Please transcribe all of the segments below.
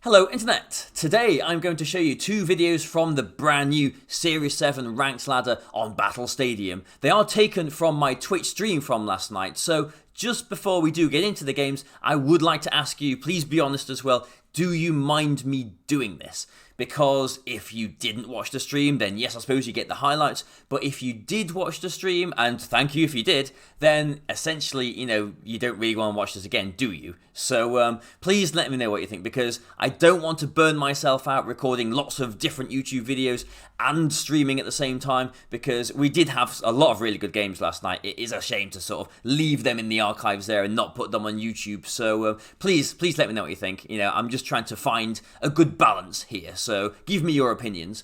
Hello Internet! Today I'm going to show you two videos from the brand new Series 7 Ranked Ladder on Battle Stadium. They are taken from my Twitch stream from last night, so just before we do get into the games, I would like to ask you, please be honest as well, do you mind me doing this? Because if you didn't watch the stream, then yes, I suppose you get the highlights. But if you did watch the stream, and thank you if you did, then essentially, you don't really want to watch this again, do you? So please let me know what you think, because I don't want to burn myself out recording lots of different YouTube videos and streaming at the same time, because we did have a lot of really good games last night. It is a shame to sort of leave them in the archives there and not put them on YouTube. So please let me know what you think. I'm just trying to find a good balance here. So give me your opinions.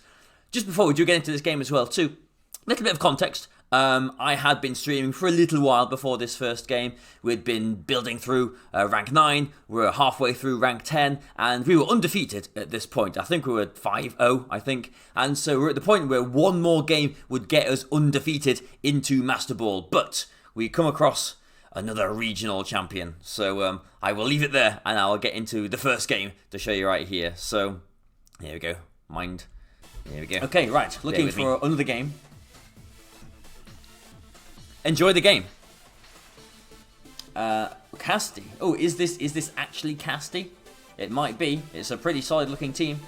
Just before we do get into this game as well, too, a little bit of context. I had been streaming for a little while before this first game. We'd been building through rank 9, we were halfway through rank 10, and we were undefeated at this point. I think we were at 5-0, I think. And so we're at the point where one more game would get us undefeated into Master Ball. But we come across another regional champion. So I will leave it there, and I'll get into the first game to show you right here. So here we go. Here we go. Okay, right. Looking for another game. Enjoy the game. Casti. Oh, is this actually Casti? It might be. It's a pretty solid looking team.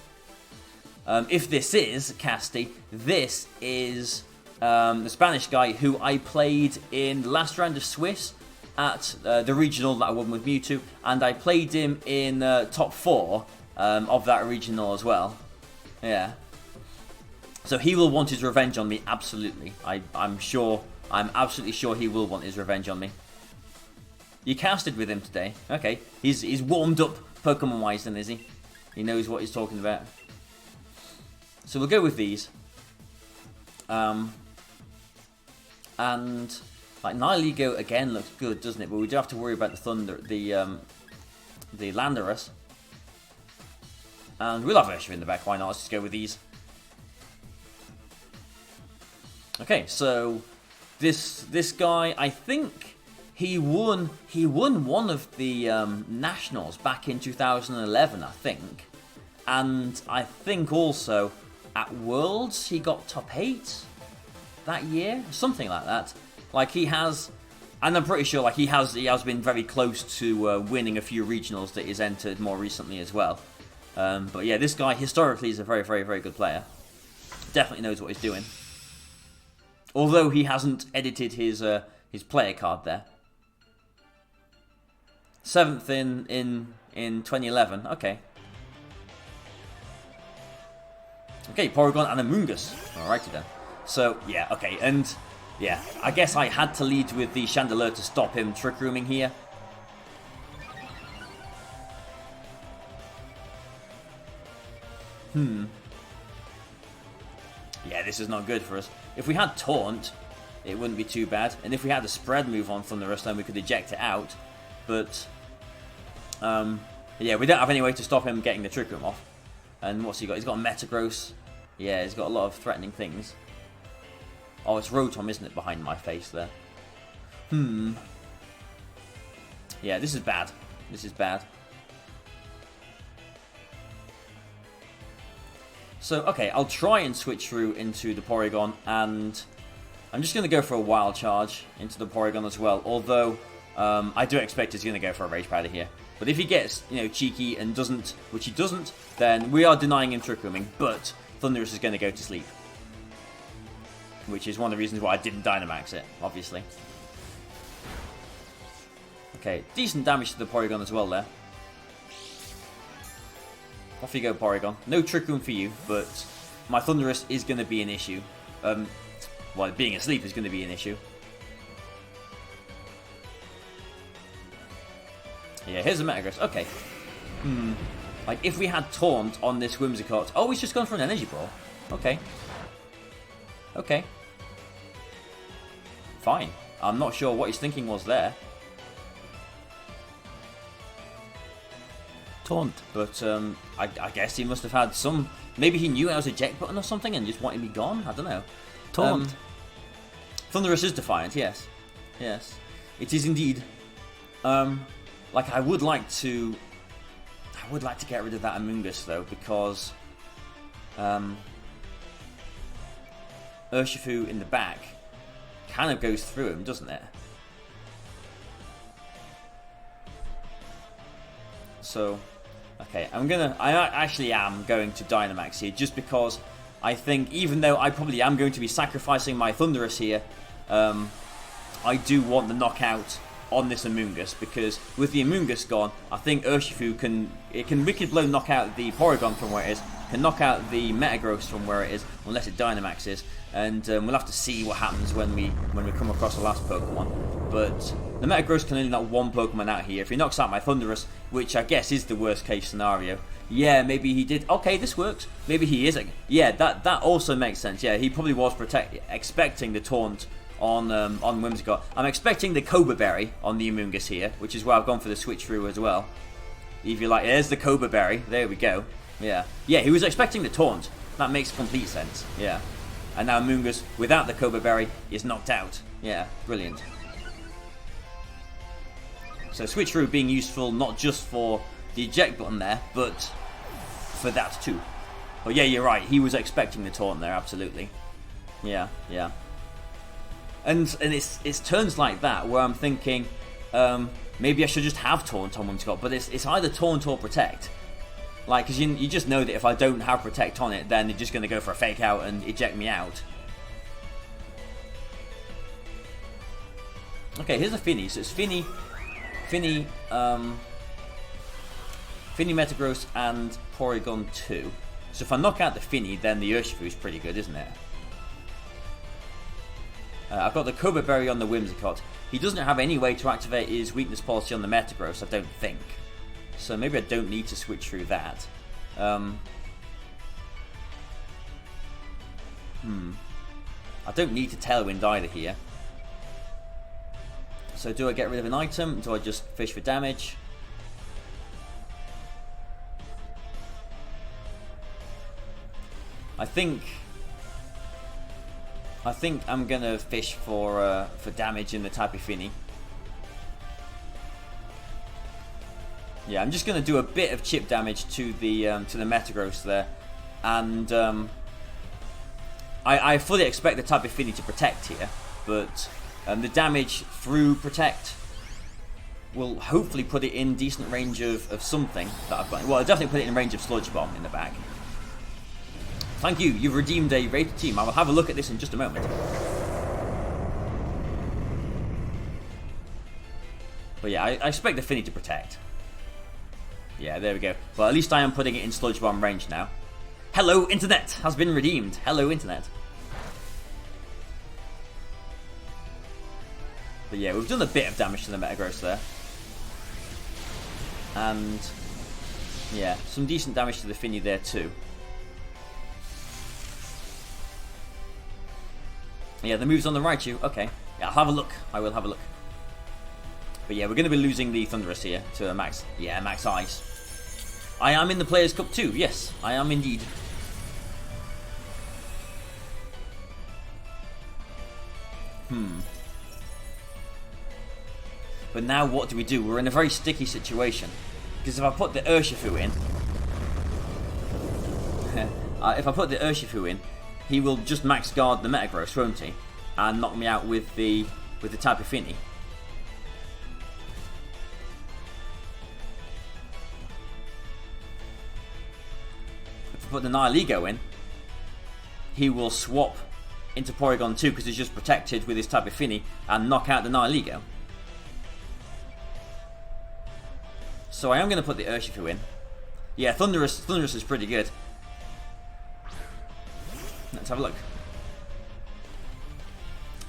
If this is Casti, this is the Spanish guy who I played in the last round of Swiss at the regional that I won with Mewtwo, and I played him in top 4 of that regional as well. Yeah. So he will want his revenge on me, absolutely. I'm absolutely sure he will want his revenge on me. You casted with him today. Okay. He's warmed up Pokemon-wise then, is he? He knows what he's talking about. So we'll go with these. And like Nihilego again looks good, doesn't it? But we do have to worry about the Landorus. And we'll have Urshifu in the back, why not? Let's just go with these. Okay, so this guy, I think he won one of the nationals back in 2011, I think. And I think also at Worlds he got top 8 that year, something like that. Like he has, and I'm pretty sure like he has been very close to winning a few regionals that he's entered more recently as well. But yeah, this guy historically is a very, very, very good player. Definitely knows what he's doing. Although he hasn't edited his player card there. 7th in 2011. Okay. Okay, Porygon and Amoonguss. Alrighty then. So yeah, okay, and yeah, I guess I had to lead with the Chandelure to stop him Trick Rooming here. Yeah, this is not good for us. If we had Taunt, it wouldn't be too bad. And if we had a spread move on Thundurus, then we could eject it out. But, yeah, we don't have any way to stop him getting the Trick Room off. And what's he got? He's got a Metagross. Yeah, he's got a lot of threatening things. Oh, it's Rotom, isn't it, behind my face there? Yeah, this is bad. This is bad. So, okay, I'll try and switch through into the Porygon, and I'm just going to go for a Wild Charge into the Porygon as well, although I do expect he's going to go for a Rage Powder here. But if he gets, cheeky and doesn't, which he doesn't, then we are denying him Trick Rooming, but Thundurus is going to go to sleep. Which is one of the reasons why I didn't Dynamax it, obviously. Okay, decent damage to the Porygon as well there. Off you go, Porygon. No Trick Room for you, but my Thundurus is going to be an issue. Well, being asleep is going to be an issue. Yeah, here's a Metagross. Okay. Like, if we had Taunt on this Whimsicott... Oh, he's just gone for an Energy Ball. Okay. Okay. Fine. I'm not sure what his thinking was there. Taunt. But, I guess he must have had some... Maybe he knew I was eject button or something and just wanted me gone? I don't know. Taunt. Thundurus is defiant, yes. Yes. It is indeed. Like, I would like to I would like to get rid of that Amoonguss though, because Urshifu in the back kind of goes through him, doesn't it? So, okay, I actually am going to Dynamax here, just because I think, even though I probably am going to be sacrificing my Thundurus here, I do want the knockout on this Amoonguss, because with the Amoonguss gone, I think Urshifu can Wicked Blow knock out the Porygon from where it is, can knock out the Metagross from where it is, unless it Dynamaxes, and we'll have to see what happens when we come across the last Pokemon. But the Metagross can only knock one Pokemon out here. If he knocks out my Thundurus, which I guess is the worst case scenario, yeah, maybe he did. Okay, this works. Maybe he isn't. Yeah, that also makes sense. Yeah, he probably was expecting the Taunt on Whimsicott. I'm expecting the Cobra Berry on the Amoonguss here, which is why I've gone for the switch through as well. If you like, there's the Cobra Berry. There we go. Yeah, he was expecting the Taunt. That makes complete sense. Yeah, and now Amoonguss without the Cobra Berry is knocked out. Yeah, brilliant. So switch through being useful not just for the eject button there, but for that too. But yeah, you're right. He was expecting the Taunt there, absolutely. Yeah. And it's turns like that where I'm thinking maybe I should just have Taunt on Whimsicott, but it's either Taunt or Protect. Like, because you just know that if I don't have Protect on it, then they're just going to go for a Fake Out and eject me out. Okay, here's a Finny. So it's Finny, Metagross, and Porygon 2. So if I knock out the Finny, then the Urshifu is pretty good, isn't it? I've got the Cobra Berry on the Whimsicott. He doesn't have any way to activate his weakness policy on the Metagross, I don't think. So maybe I don't need to switch through that. I don't need to Tailwind either here. So do I get rid of an item? Do I just fish for damage? I think I'm gonna fish for damage in the Tapu Fini. Yeah, I'm just gonna do a bit of chip damage to the Metagross there, and I fully expect the Tapu Fini to Protect here, but the damage through Protect will hopefully put it in decent range of something that I've got. Well, I'll definitely put it in range of Sludge Bomb in the back. Thank you, you've redeemed a rated team. I will have a look at this in just a moment. But yeah, I expect the Finny to Protect. Yeah, there we go. Well, at least I am putting it in Sludge Bomb range now. Hello, Internet has been redeemed. Hello, Internet. But yeah, we've done a bit of damage to the Metagross there. And yeah, some decent damage to the Finny there too. Yeah, the move's on the Raichu. Okay. Yeah, I'll have a look. I will have a look. But yeah, we're going to be losing the Thundurus here to a max. Yeah, max ice. I am in the Players' Cup too. Yes, I am indeed. But now what do we do? We're in a very sticky situation. Because if I put the Urshifu in... if I put the Urshifu in, he will just max guard the Metagross, won't he? And knock me out with the Tapu Fini. If I put the Nihilego in, he will swap into Porygon 2 because he's just protected with his Tapu Fini and knock out the Nihilego. So I am going to put the Urshifu in. Yeah, Thundurus is pretty good. Let's have a look.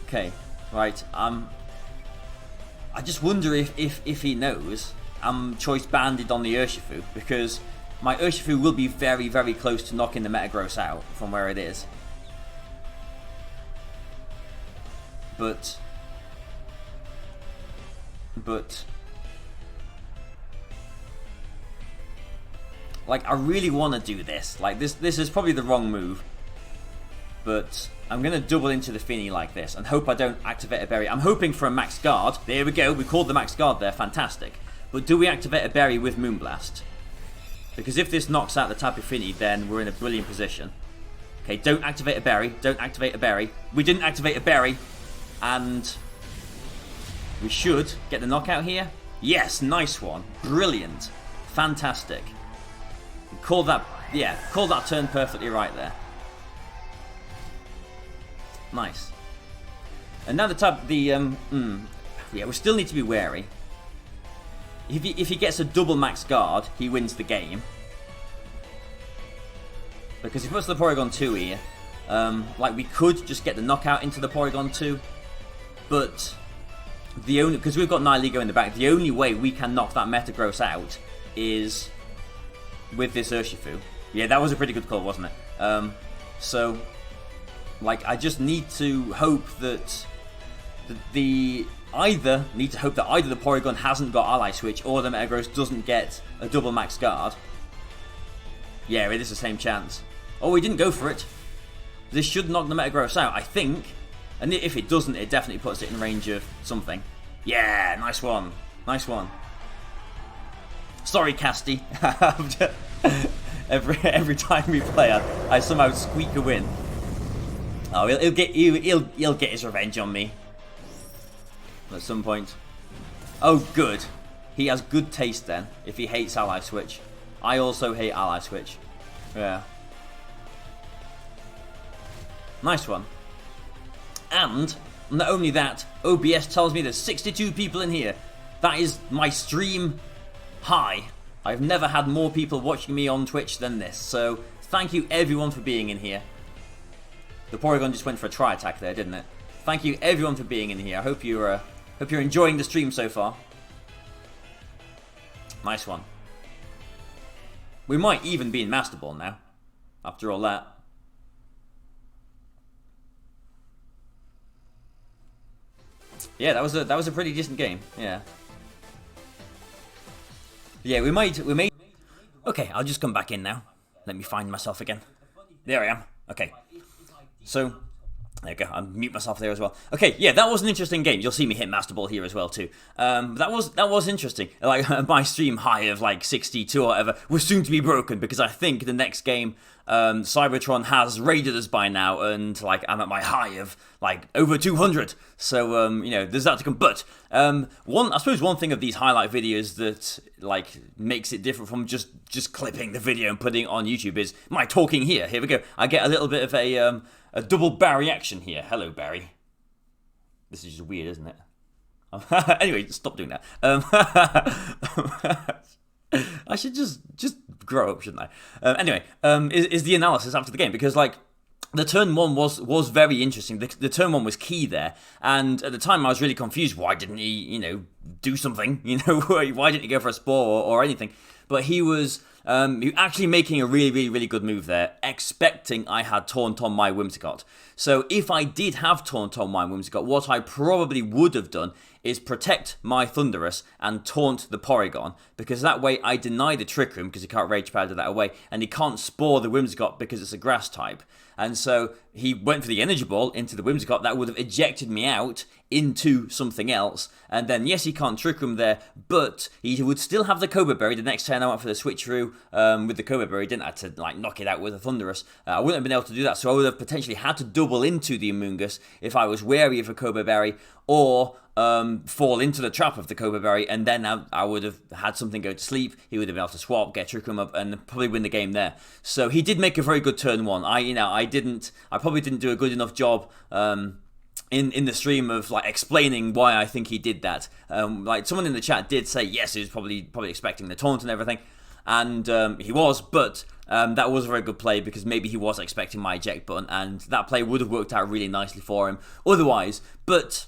Okay, right. I just wonder if he knows I'm choice banded on the Urshifu, because my Urshifu will be very, very close to knocking the Metagross out from where it is. But like, I really want to do this. Like, this is probably the wrong move. But I'm going to double into the Finny like this and hope I don't activate a berry. I'm hoping for a max guard. There we go. We called the max guard there. Fantastic. But do we activate a berry with Moonblast? Because if this knocks out the Tapu Fini, then we're in a brilliant position. Okay, don't activate a berry. Don't activate a berry. We didn't activate a berry. And we should get the knockout here. Yes, nice one. Brilliant. Fantastic. Called that, yeah, called that turn perfectly right there. Nice. And now yeah, we still need to be wary. If he gets a double max guard, he wins the game. Because he puts the Porygon 2 here. Like, we could just get the knockout into the Porygon 2. But because we've got Nihilego in the back, the only way we can knock that Metagross out is with this Urshifu. Yeah, that was a pretty good call, wasn't it? So, like, I just need to hope that either the Porygon hasn't got Ally Switch or the Metagross doesn't get a double max guard. Yeah, it is the same chance. Oh, he didn't go for it. This should knock the Metagross out, I think. And if it doesn't, it definitely puts it in range of something. Yeah, nice one. Nice one. Sorry, Casty. every time we play, I somehow squeak a win. Oh, he'll get his revenge on me at some point. Oh, good. He has good taste then. If he hates Ally Switch, I also hate Ally Switch. Yeah. Nice one. And not only that, OBS tells me there's 62 people in here. That is my stream high. I've never had more people watching me on Twitch than this. So thank you everyone for being in here. The Porygon just went for a tri-attack there, didn't it? Thank you everyone for being in here. I hope you're enjoying the stream so far. Nice one. We might even be in Master Ball now. After all that. Yeah, that was a pretty decent game. Yeah. Yeah, we might. Okay, I'll just come back in now. Let me find myself again. There I am. Okay. So, there you go. I'll mute myself there as well. Okay, yeah, that was an interesting game. You'll see me hit Master Ball here as well too. That was interesting. Like my stream high of like 62 or whatever was soon to be broken because I think the next game Cybertron has raided us by now, and like I'm at my high of like over 200. So you know, there's that to come. But I suppose one thing of these highlight videos that like makes it different from just clipping the video and putting it on YouTube is my talking here. Here we go. I get a little bit of a double Barry action here. Hello, Barry. This is just weird, isn't it? Anyway, stop doing that. I should just grow up, shouldn't I? Anyway, is the analysis after the game, because like the turn one was very interesting. The turn one was key there, and at the time I was really confused. Why didn't he, you know, do something? You know, why didn't he go for a Spore or anything? But he was actually making a really good move there, expecting I had Taunt on my Whimsicott. So if I did have Taunt on my Whimsicott, what I probably would have done is protect my Thundurus and taunt the Porygon, because that way I deny the Trick Room because he can't Rage Powder that away, and he can't Spore the Whimsicott because it's a Grass type. And so he went for the Energy Ball into the Whimsicott. That would have ejected me out into something else. And then, yes, he can't Trick Room there, but he would still have the Cobra Berry. The next turn I went for the Switcheroo with the Cobra Berry. Didn't have to like knock it out with a Thundurus. I wouldn't have been able to do that. So I would have potentially had to double into the Amoonguss if I was wary of a Cobra Berry, or fall into the trap of the Cobra Berry, and then I would have had something go to sleep. He would have been able to swap, get Trick Room up, and probably win the game there. So he did make a very good turn one. I probably didn't do a good enough job in the stream of like explaining why I think he did that. Like someone in the chat did say yes, he was probably expecting the taunt and everything, and he was, but that was a very good play because maybe he was expecting my eject button, and that play would have worked out really nicely for him otherwise. But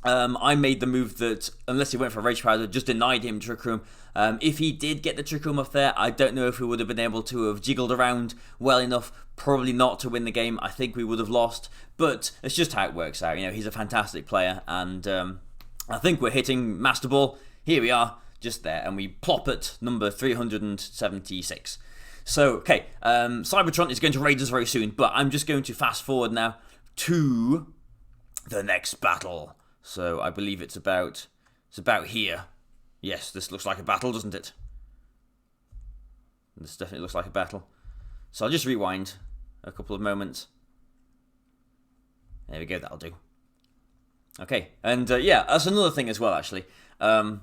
I made the move that, unless he went for Rage Powder, just denied him Trick Room. If he did get the Trick Room off there, I don't know if we would have been able to have jiggled around well enough. Probably not to win the game. I think we would have lost. But it's just how it works out. You know, he's a fantastic player, and I think we're hitting Master Ball. Here we are, just there, and we plop at number 376. So, okay, Cybertron is going to raid us very soon, but I'm just going to fast forward now to the next battle. So I believe it's about here. Yes, this looks like a battle, doesn't it? This definitely looks like a battle. So I'll just rewind a couple of moments. There we go, that'll do. Okay, and yeah, that's another thing as well, actually. One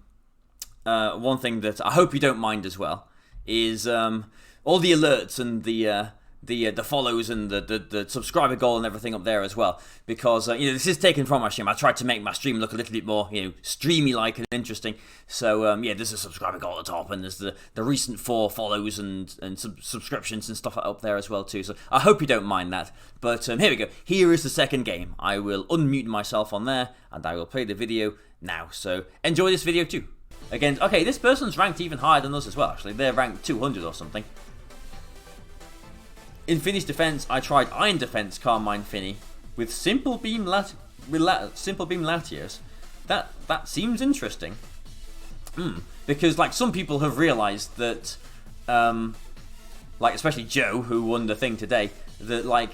thing that I hope you don't mind as well is all the alerts and the follows and the subscriber goal and everything up there as well, because this is taken from my stream. I tried to make my stream look a little bit more streamy like and interesting. So yeah, there's a subscriber goal at the top, and there's the recent 4 follows and subscriptions and stuff up there as well too. So I hope you don't mind that. But here we go. Here is the second game. I will unmute myself on there and I will play the video now. So enjoy this video too. Again, okay, this person's ranked even higher than us as well. Actually, they're ranked 200 or something. In Finny's defense, I tried Iron Defense Carmine Finny with Simple Beam Latios. That seems interesting. Because like some people have realized that, like especially Joe, who won the thing today, that like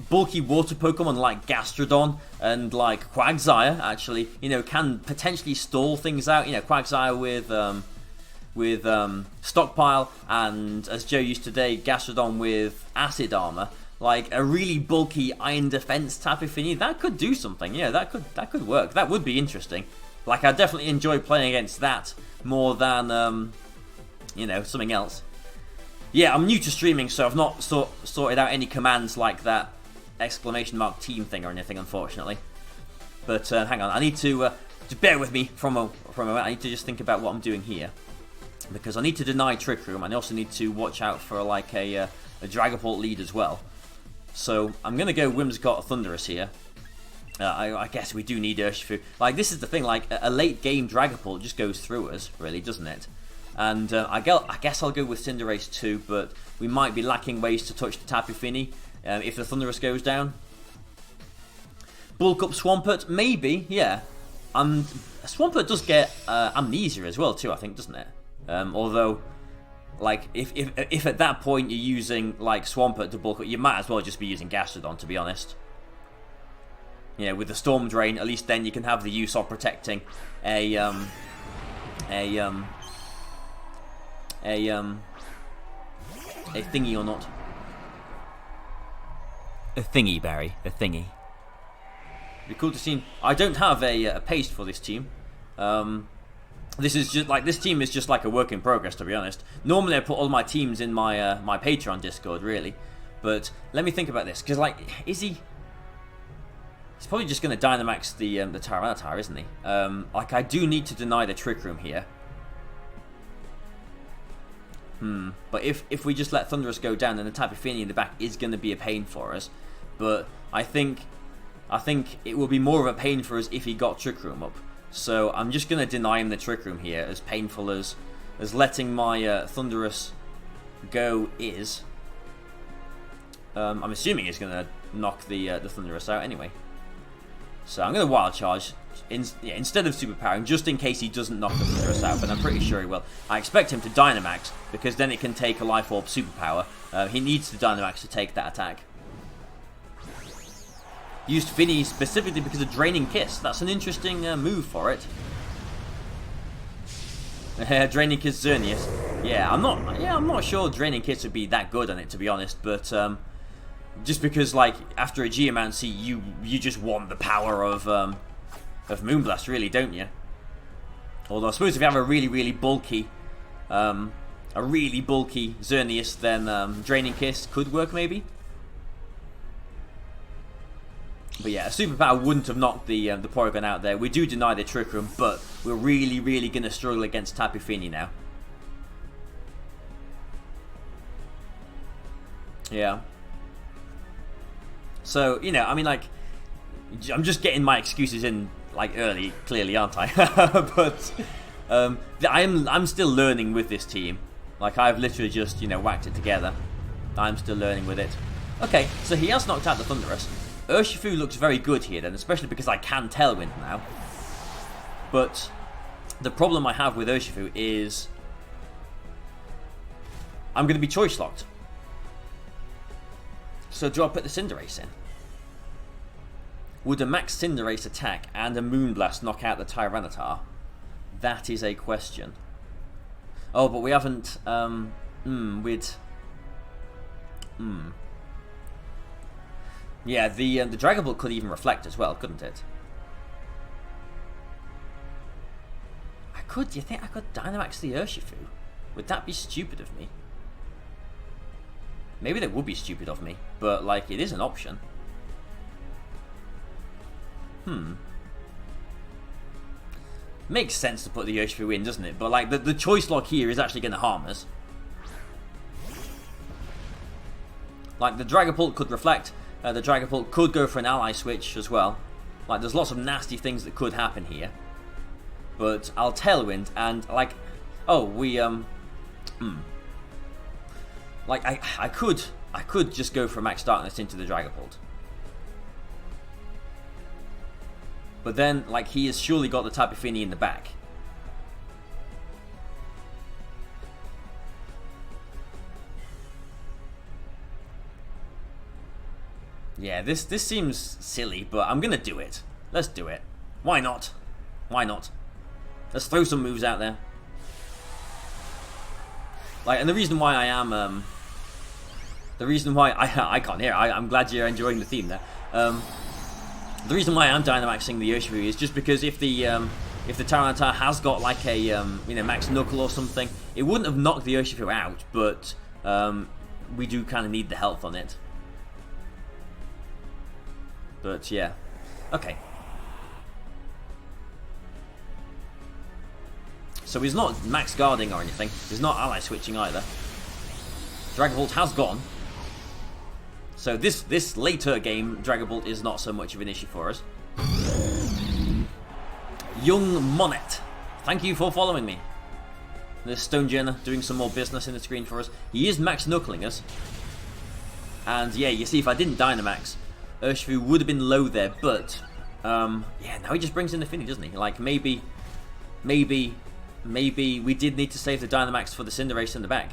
bulky water Pokemon like Gastrodon and like Quagsire actually, can potentially stall things out. Quagsire with Stockpile, and as Joe used today, Gastrodon with Acid Armor, like a really bulky Iron Defense Tapu Fini. That could do something. Yeah, that could work. That would be interesting. Like I definitely enjoy playing against that more than something else. Yeah, I'm new to streaming, so I've not sorted out any commands like that ! team thing or anything, unfortunately. But hang on, I need to just bear with me from a moment. I need to just think about what I'm doing here, because I need to deny Trick Room, and I also need to watch out for like a Dragapult lead as well. So I'm gonna go Whimsicott Thundurus here. I guess we do need Urshifu. Like this is the thing, like a late game Dragapult just goes through us, really, doesn't it? And I guess I'll go with Cinderace too, but we might be lacking ways to touch the Tapu Fini if the Thundurus goes down. Bulk up Swampert, maybe, yeah. Swampert does get Amnesia as well too, I think, doesn't it? Although, like, if at that point you're using like Swampert to bulk up, you might as well just be using Gastrodon, to be honest. With the Storm Drain, at least then you can have the use of protecting a thingy or not. A thingy, Barry. A thingy. Be cool to see. I don't have a paste for this team. This is just like this team is just like a work in progress, to be honest. Normally I put all my teams in my my Patreon Discord, really. But let me think about this, because like, is he? He's probably just going to Dynamax the Tyranitar, isn't he? Like I do need to deny the Trick Room here. But if we just let Thundurus go down, then the Tapu Fini in the back is going to be a pain for us. But I think it will be more of a pain for us if he got Trick Room up. So I'm just going to deny him the Trick Room here, as painful as letting my Thundurus go is. I'm assuming he's going to knock the Thundurus out anyway. So I'm going to Wild Charge instead of Superpowering, just in case he doesn't knock the Thundurus out, but I'm pretty sure he will. I expect him to Dynamax, because then it can take a Life Orb Superpower. He needs to Dynamax to take that attack. Used Finny specifically because of Draining Kiss. That's an interesting move for it. Draining Kiss Xerneas. Yeah, I'm not sure Draining Kiss would be that good on it, to be honest, but just because like after a Geomancy you just want the power of Moonblast, really, don't you? Although I suppose if you have a really bulky Xerneas, then Draining Kiss could work maybe. But yeah, a Superpower wouldn't have knocked the Porygon out there. We do deny the Trick Room, but we're really going to struggle against Tapu Fini now. Yeah. So, I mean, like, I'm just getting my excuses in, like, early, clearly, aren't I? But I'm still learning with this team. Like, I've literally just, whacked it together. I'm still learning with it. Okay, so he has knocked out the Thundurus. Urshifu looks very good here then, especially because I can Tailwind now. But the problem I have with Urshifu is I'm going to be Choice Locked. So do I put the Cinderace in? Would a Max Cinderace attack and a Moonblast knock out the Tyranitar? That is a question. Oh, but we haven't Yeah, the Dragon Bolt could even reflect as well, couldn't it? Do you think I could Dynamax the Urshifu? Would that be stupid of me? Maybe that would be stupid of me, but like it is an option. Makes sense to put the Urshifu in, doesn't it? But like the choice lock here is actually going to harm us. Like the Dragapult could reflect. The Dragapult could go for an ally switch as well. Like there's lots of nasty things that could happen here. But I'll Tailwind and like, oh we like I could just go for Max Darkness into the Dragapult. But then like he has surely got the Tapu Fini in the back. Yeah, this seems silly, but I'm gonna do it. Let's do it. Why not? Why not? Let's throw some moves out there. Like, and the reason why I am, the reason why I can't hear. I'm glad you're enjoying the theme there. The reason why I'm Dynamaxing the Urshifu is just because if the Tyranitar has got like a you know, Max Knuckle or something, it wouldn't have knocked the Urshifu out, but we do kind of need the health on it. But yeah, okay. So he's not max guarding or anything. He's not ally switching either. Dragapult has gone. So this later game, Dragapult is not so much of an issue for us. Young Monet, thank you for following me. There's Stonejourner doing some more business in the screen for us. He is max knuckling us. And yeah, you see if I didn't Dynamax, Urshifu would have been low there, but yeah, now he just brings in the Fini, doesn't he? Like maybe we did need to save the Dynamax for the Cinderace in the back.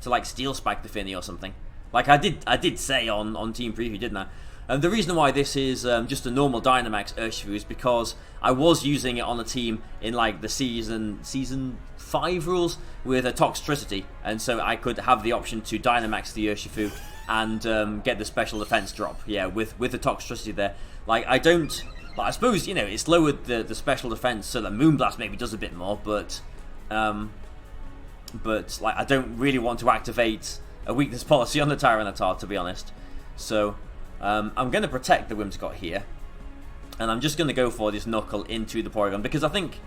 To like Steel Spike the Fini or something. Like I did say on Team Preview, didn't I? And the reason why this is just a normal Dynamax Urshifu is because I was using it on a team in like the season 5 rules with a Toxtricity, and so I could have the option to Dynamax the Urshifu and get the special defense drop. Yeah, with the Toxtricity there. Like I don't. Like, I suppose, you know, it's lowered the special defense so that Moonblast maybe does a bit more, but like I don't really want to activate a weakness policy on the Tyranitar, to be honest. So I'm going to protect the Whimsicott here, and I'm just going to go for this Knuckle into the Porygon because I think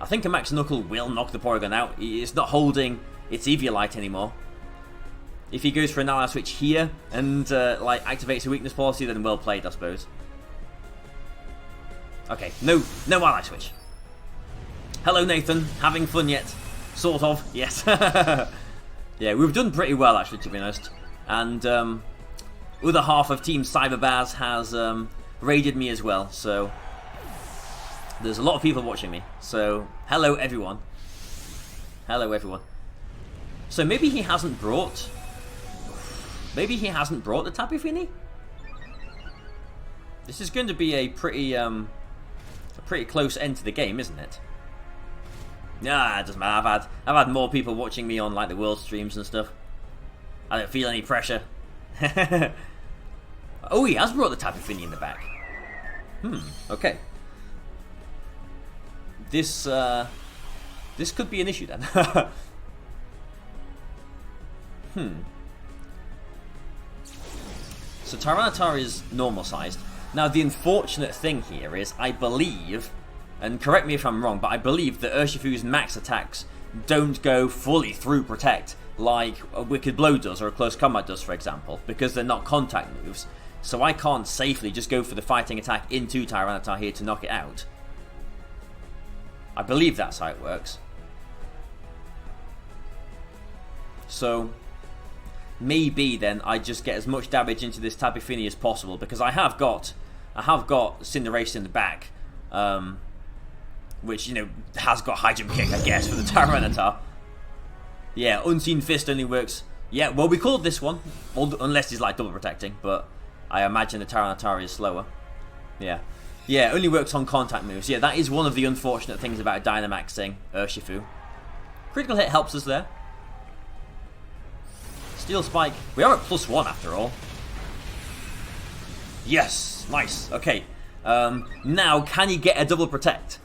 a Max Knuckle will knock the Porygon out. It's not holding its Eviolite anymore. If he goes for an ally switch here and like activates a weakness policy, then well played, I suppose. Okay, no ally switch. Hello Nathan, having fun yet? Sort of, yes. Yeah, we've done pretty well actually, to be honest. And other half of Team Cyberbaz has raided me as well, so there's a lot of people watching me. So hello everyone. Hello everyone. So maybe he hasn't brought the Tapu Fini? This is going to be a pretty close end to the game, isn't it? Nah, it doesn't matter. I've had more people watching me on like the world streams and stuff. I don't feel any pressure. Oh, he has brought the Tapu Fini in the back. Okay. This could be an issue then. So Tyranitar is normal sized. Now the unfortunate thing here is I believe, and correct me if I'm wrong, but I believe that Urshifu's max attacks don't go fully through Protect like a Wicked Blow does or a Close Combat does, for example, because they're not contact moves. So I can't safely just go for the fighting attack into Tyranitar here to knock it out. I believe that's how it works. So maybe then I just get as much damage into this Tapu Fini as possible, because I have got Cinderace in the back, which, you know, has got High Jump Kick, I guess, for the Tyranitar. Yeah, Unseen Fist only works. Yeah, well, we called this one, unless he's like double protecting, but I imagine the Tyranitar is slower. Yeah, it only works on contact moves. Yeah, that is one of the unfortunate things about Dynamaxing Urshifu. Critical hit helps us there. Steel Spike. We are at +1 after all. Yes, nice. Okay. Now, can he get a double protect?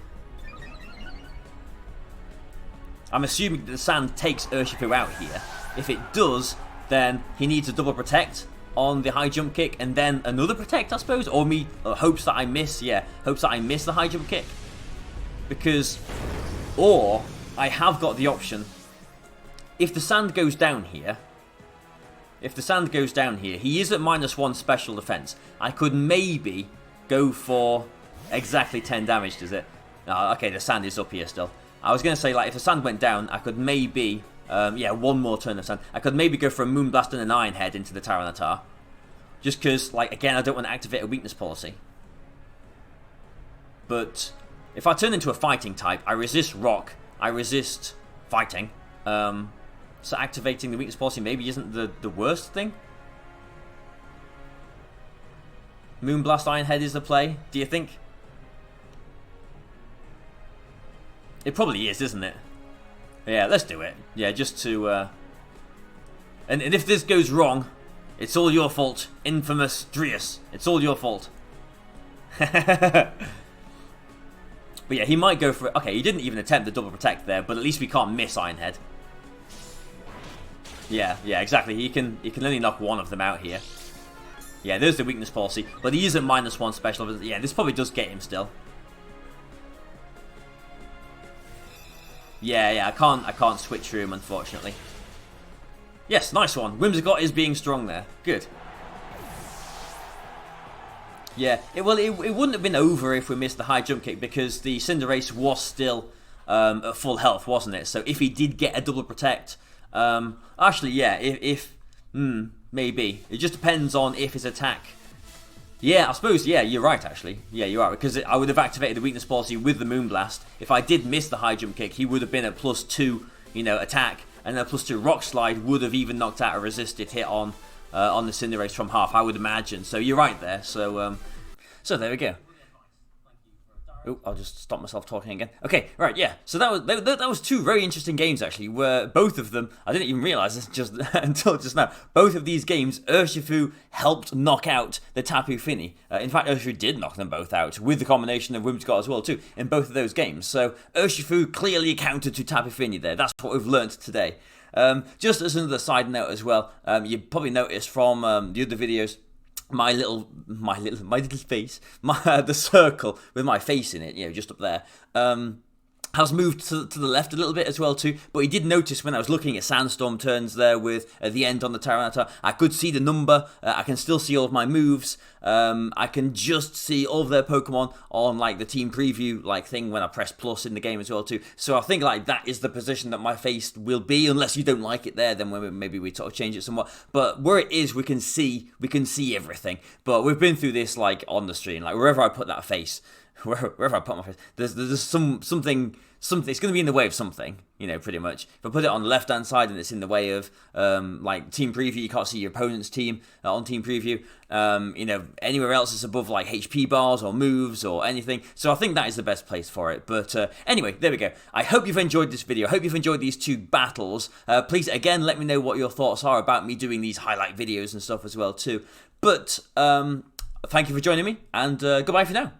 I'm assuming that the sand takes Urshifu out here. If it does, then he needs a double protect on the high jump kick, and then another protect, I suppose, or hopes that I miss. Yeah, hopes that I miss the high jump kick, because, or I have got the option. If the sand goes down here, he is at -1 special defense. I could maybe go for exactly 10 damage. Does it? Oh, okay, the sand is up here still. I was going to say, like, if the sand went down, I could maybe, yeah, one more turn of sand. I could maybe go for a Moonblast and an Iron Head into the Tyranitar. Just because, like, again, I don't want to activate a weakness policy. But if I turn into a fighting type, I resist rock, I resist fighting. So activating the weakness policy maybe isn't the worst thing. Moonblast Iron Head is the play, do you think? It probably is, isn't it? Yeah, let's do it. Yeah, just to... And if this goes wrong, it's all your fault. Infamous Drius. It's all your fault. But yeah, he might go for it. Okay, he didn't even attempt the double protect there, but at least we can't miss Iron Head. Yeah, exactly. He can only knock one of them out here. Yeah, there's the weakness policy. But he is at -1 special. Yeah, this probably does get him still. Yeah, I can't switch through him, unfortunately. Yes, nice one. Whimsicott is being strong there. Good. Yeah, it wouldn't have been over if we missed the high jump kick, because the Cinderace was still at full health, wasn't it? So if he did get a double protect, actually, yeah, maybe. It just depends on if his attack... Yeah, I suppose, yeah, you're right, actually. Yeah, you're right, because I would have activated the weakness policy with the Moonblast. If I did miss the high jump kick, he would have been at +2, you know, attack, and then +2 rock slide would have even knocked out a resisted hit on the Cinderace from half, I would imagine. So you're right there. So there we go. Oh, I'll just stop myself talking again. Okay, right, yeah. So that was two very interesting games, actually, where both of them, I didn't even realise this just until just now, both of these games, Urshifu helped knock out the Tapu Fini. In fact, Urshifu did knock them both out, with the combination of Whimsicott as well, too, in both of those games. So Urshifu clearly accounted to Tapu Fini there. That's what we've learnt today. Just as another side note as well, you probably noticed from the other videos, my little face, the circle with my face in it, you know, just up there, has moved to the left a little bit as well too. But he did notice when I was looking at Sandstorm turns there with at the end on the Tyranitar, I could see the number. I can still see all of my moves. I can just see all of their Pokemon on like the team preview like thing when I press plus in the game as well too. So I think like that is the position that my face will be, unless you don't like it there, then maybe we sort of change it somewhat. But where it is, we can see everything. But we've been through this like on the stream, like wherever I put that face. Wherever I put my face, there's something, it's going to be in the way of something, you know, pretty much. If I put it on the left-hand side and it's in the way of, like, team preview, you can't see your opponent's team on team preview. You know, anywhere else it's above, like, HP bars or moves or anything. So I think that is the best place for it. But anyway, there we go. I hope you've enjoyed this video. I hope you've enjoyed these two battles. Please, again, let me know what your thoughts are about me doing these highlight videos and stuff as well, too. But thank you for joining me, and goodbye for now.